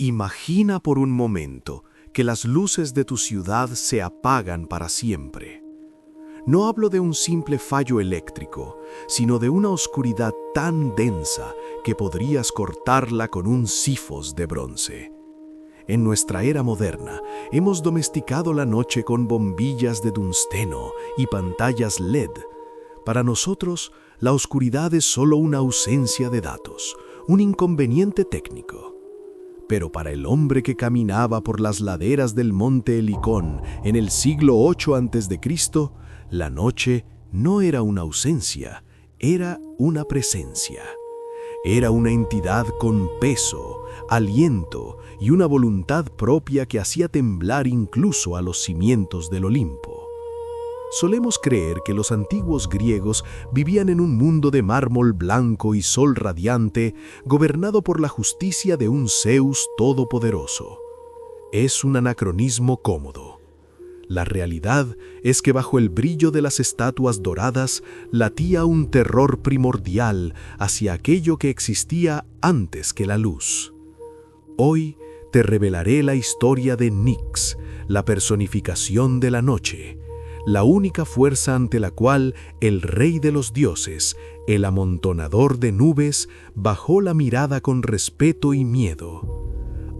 Imagina por un momento que las luces de tu ciudad se apagan para siempre. No hablo de un simple fallo eléctrico, sino de una oscuridad tan densa que podrías cortarla con un sifos de bronce. En nuestra era moderna, hemos domesticado la noche con bombillas de tungsteno y pantallas LED. Para nosotros, la oscuridad es solo una ausencia de datos, un inconveniente técnico. Pero para el hombre que caminaba por las laderas del monte Helicón en el siglo VIII a.C., la noche no era una ausencia, era una presencia. Era una entidad con peso, aliento y una voluntad propia que hacía temblar incluso a los cimientos del Olimpo. Solemos creer que los antiguos griegos vivían en un mundo de mármol blanco y sol radiante, gobernado por la justicia de un Zeus todopoderoso. Es un anacronismo cómodo. La realidad es que bajo el brillo de las estatuas doradas latía un terror primordial hacia aquello que existía antes que la luz. Hoy te revelaré la historia de Nyx, la personificación de la noche, la única fuerza ante la cual el rey de los dioses, el amontonador de nubes, bajó la mirada con respeto y miedo.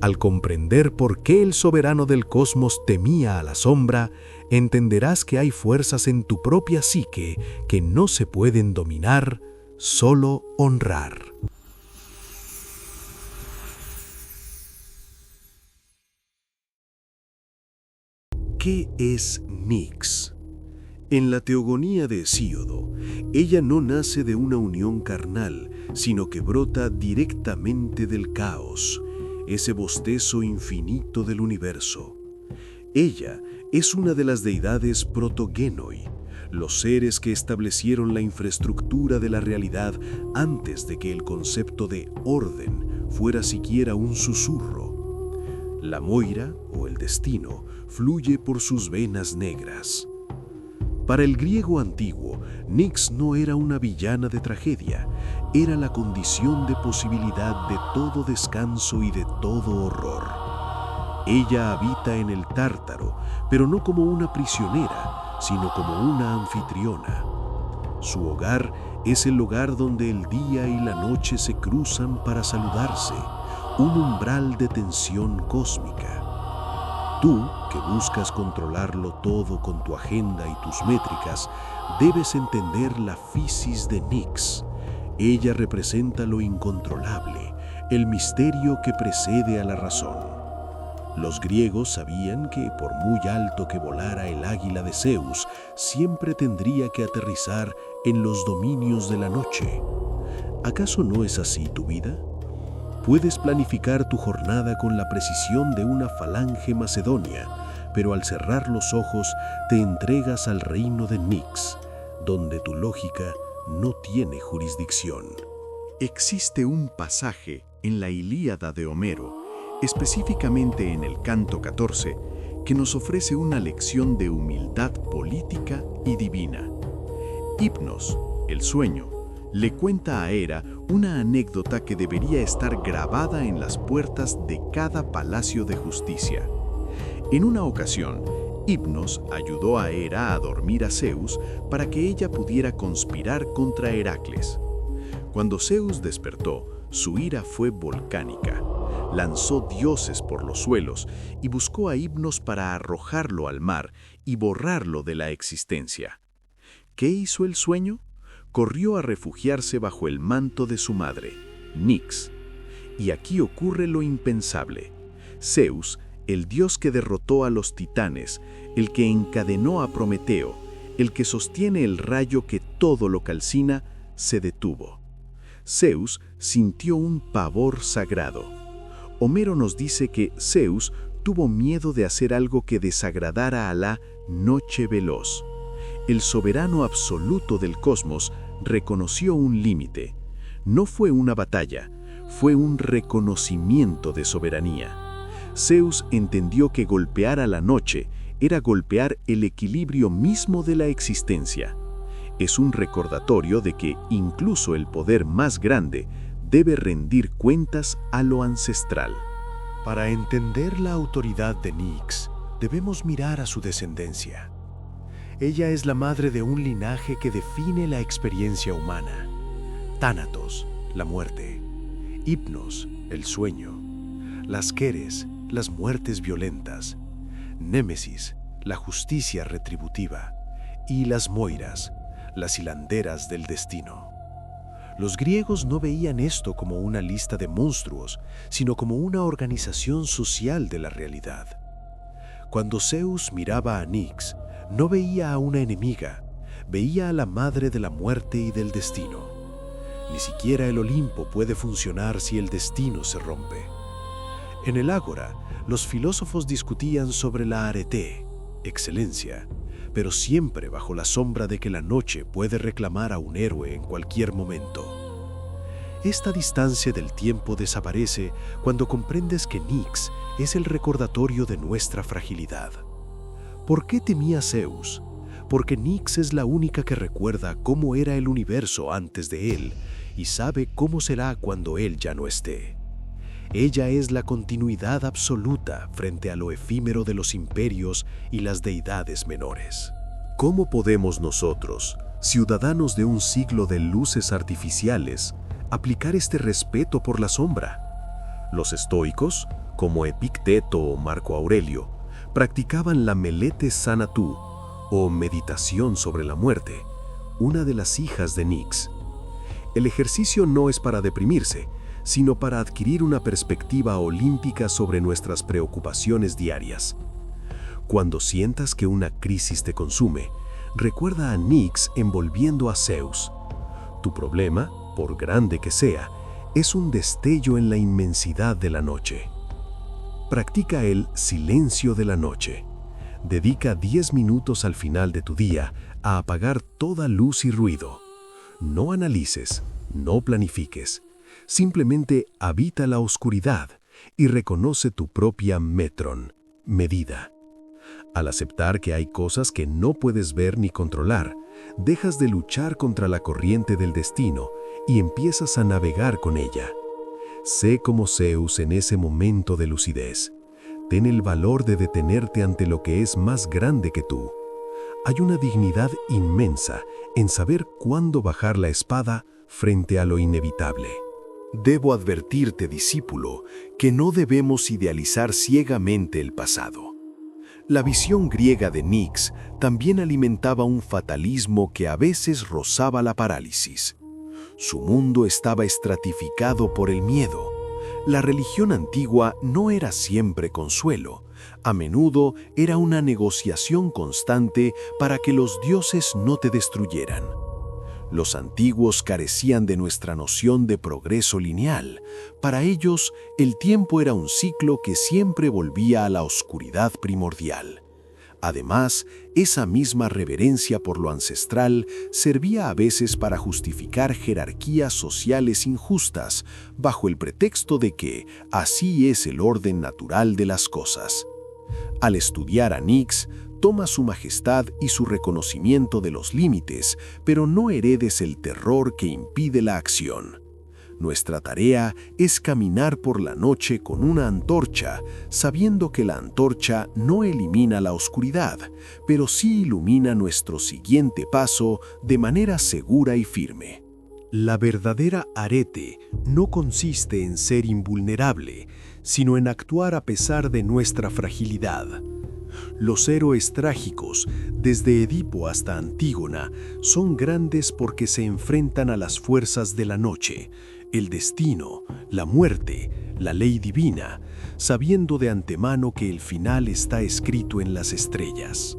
Al comprender por qué el soberano del cosmos temía a la sombra, entenderás que hay fuerzas en tu propia psique que no se pueden dominar, solo honrar. ¿Qué es Nyx? En la teogonía de Hesíodo, ella no nace de una unión carnal, sino que brota directamente del caos, ese bostezo infinito del universo. Ella es una de las deidades protogenoi, los seres que establecieron la infraestructura de la realidad antes de que el concepto de orden fuera siquiera un susurro. La Moira, o el destino, fluye por sus venas negras. Para el griego antiguo, Nyx no era una villana de tragedia, era la condición de posibilidad de todo descanso y de todo horror. Ella habita en el Tártaro, pero no como una prisionera, sino como una anfitriona. Su hogar es el lugar donde el día y la noche se cruzan para saludarse, un umbral de tensión cósmica. Tú, que buscas controlarlo todo con tu agenda y tus métricas, debes entender la fisis de Nyx. Ella representa lo incontrolable, el misterio que precede a la razón. Los griegos sabían que, por muy alto que volara el águila de Zeus, siempre tendría que aterrizar en los dominios de la noche. ¿Acaso no es así tu vida? Puedes planificar tu jornada con la precisión de una falange macedonia, pero al cerrar los ojos te entregas al reino de Nyx, donde tu lógica no tiene jurisdicción. Existe un pasaje en la Ilíada de Homero, específicamente en el canto 14, que nos ofrece una lección de humildad política y divina. Hipnos, el sueño, le cuenta a Hera una anécdota que debería estar grabada en las puertas de cada palacio de justicia. En una ocasión, Hipnos ayudó a Hera a dormir a Zeus para que ella pudiera conspirar contra Heracles. Cuando Zeus despertó, su ira fue volcánica. Lanzó dioses por los suelos y buscó a Hipnos para arrojarlo al mar y borrarlo de la existencia. ¿Qué hizo el sueño? Corrió a refugiarse bajo el manto de su madre, Nyx. Y aquí ocurre lo impensable. Zeus, el dios que derrotó a los titanes, el que encadenó a Prometeo, el que sostiene el rayo que todo lo calcina, se detuvo. Zeus sintió un pavor sagrado. Homero nos dice que Zeus tuvo miedo de hacer algo que desagradara a la noche veloz. El soberano absoluto del cosmos reconoció un límite. No fue una batalla, fue un reconocimiento de soberanía. Zeus entendió que golpear a la noche era golpear el equilibrio mismo de la existencia. Es un recordatorio de que incluso el poder más grande debe rendir cuentas a lo ancestral. Para entender la autoridad de Nyx, debemos mirar a su descendencia. Ella es la madre de un linaje que define la experiencia humana. Tánatos, la muerte. Hypnos, el sueño. Las Keres, las muertes violentas. Némesis, la justicia retributiva. Y las Moiras, las hilanderas del destino. Los griegos no veían esto como una lista de monstruos, sino como una organización social de la realidad. Cuando Zeus miraba a Nyx, no veía a una enemiga, veía a la madre de la muerte y del destino. Ni siquiera el Olimpo puede funcionar si el destino se rompe. En el Ágora, los filósofos discutían sobre la arete, excelencia, pero siempre bajo la sombra de que la noche puede reclamar a un héroe en cualquier momento. Esta distancia del tiempo desaparece cuando comprendes que Nyx es el recordatorio de nuestra fragilidad. ¿Por qué temía Zeus? Porque Nyx es la única que recuerda cómo era el universo antes de él y sabe cómo será cuando él ya no esté. Ella es la continuidad absoluta frente a lo efímero de los imperios y las deidades menores. ¿Cómo podemos nosotros, ciudadanos de un siglo de luces artificiales, aplicar este respeto por la sombra? Los estoicos, como Epicteto o Marco Aurelio, practicaban la melete sanatú, o meditación sobre la muerte, una de las hijas de Nyx. El ejercicio no es para deprimirse, sino para adquirir una perspectiva olímpica sobre nuestras preocupaciones diarias. Cuando sientas que una crisis te consume, recuerda a Nyx envolviendo a Zeus. Tu problema, por grande que sea, es un destello en la inmensidad de la noche. Practica el silencio de la noche. Dedica 10 minutos al final de tu día a apagar toda luz y ruido. No analices, no planifiques. Simplemente habita la oscuridad y reconoce tu propia metron, medida. Al aceptar que hay cosas que no puedes ver ni controlar, dejas de luchar contra la corriente del destino y empiezas a navegar con ella. Sé como Zeus en ese momento de lucidez. Ten el valor de detenerte ante lo que es más grande que tú. Hay una dignidad inmensa en saber cuándo bajar la espada frente a lo inevitable. Debo advertirte, discípulo, que no debemos idealizar ciegamente el pasado. La visión griega de Nyx también alimentaba un fatalismo que a veces rozaba la parálisis. Su mundo estaba estratificado por el miedo. La religión antigua no era siempre consuelo. A menudo era una negociación constante para que los dioses no te destruyeran. Los antiguos carecían de nuestra noción de progreso lineal. Para ellos, el tiempo era un ciclo que siempre volvía a la oscuridad primordial. Además, esa misma reverencia por lo ancestral servía a veces para justificar jerarquías sociales injustas, bajo el pretexto de que así es el orden natural de las cosas. Al estudiar a Nyx, toma su majestad y su reconocimiento de los límites, pero no heredes el terror que impide la acción. Nuestra tarea es caminar por la noche con una antorcha, sabiendo que la antorcha no elimina la oscuridad, pero sí ilumina nuestro siguiente paso de manera segura y firme. La verdadera arete no consiste en ser invulnerable, sino en actuar a pesar de nuestra fragilidad. Los héroes trágicos, desde Edipo hasta Antígona, son grandes porque se enfrentan a las fuerzas de la noche, el destino, la muerte, la ley divina, sabiendo de antemano que el final está escrito en las estrellas.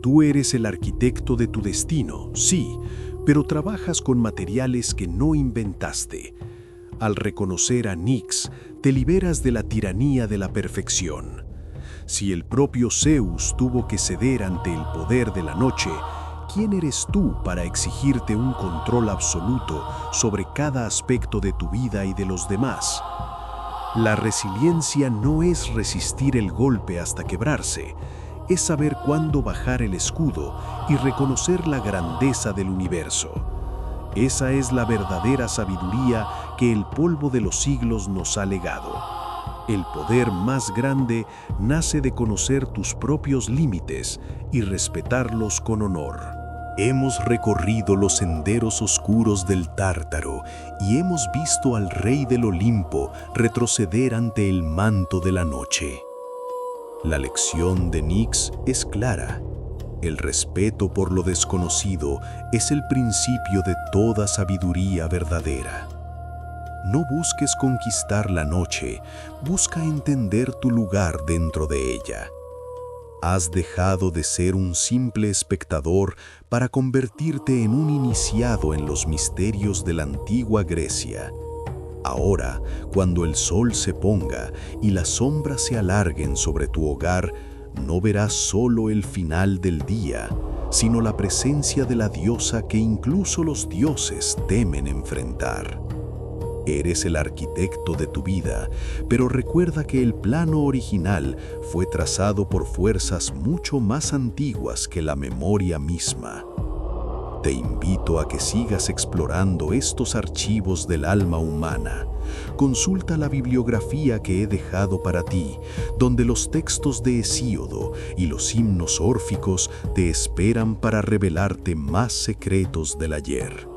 Tú eres el arquitecto de tu destino, sí, pero trabajas con materiales que no inventaste. Al reconocer a Nyx, te liberas de la tiranía de la perfección. Si el propio Zeus tuvo que ceder ante el poder de la noche, ¿quién eres tú para exigirte un control absoluto sobre cada aspecto de tu vida y de los demás? La resiliencia no es resistir el golpe hasta quebrarse, es saber cuándo bajar el escudo y reconocer la grandeza del universo. Esa es la verdadera sabiduría que el polvo de los siglos nos ha legado. El poder más grande nace de conocer tus propios límites y respetarlos con honor. Hemos recorrido los senderos oscuros del Tártaro y hemos visto al rey del Olimpo retroceder ante el manto de la noche. La lección de Nyx es clara. El respeto por lo desconocido es el principio de toda sabiduría verdadera. No busques conquistar la noche, busca entender tu lugar dentro de ella. Has dejado de ser un simple espectador para convertirte en un iniciado en los misterios de la antigua Grecia. Ahora, cuando el sol se ponga y las sombras se alarguen sobre tu hogar, no verás solo el final del día, sino la presencia de la diosa que incluso los dioses temen enfrentar. Eres el arquitecto de tu vida, pero recuerda que el plano original fue trazado por fuerzas mucho más antiguas que la memoria misma. Te invito a que sigas explorando estos archivos del alma humana. Consulta la bibliografía que he dejado para ti, donde los textos de Hesíodo y los himnos órficos te esperan para revelarte más secretos del ayer.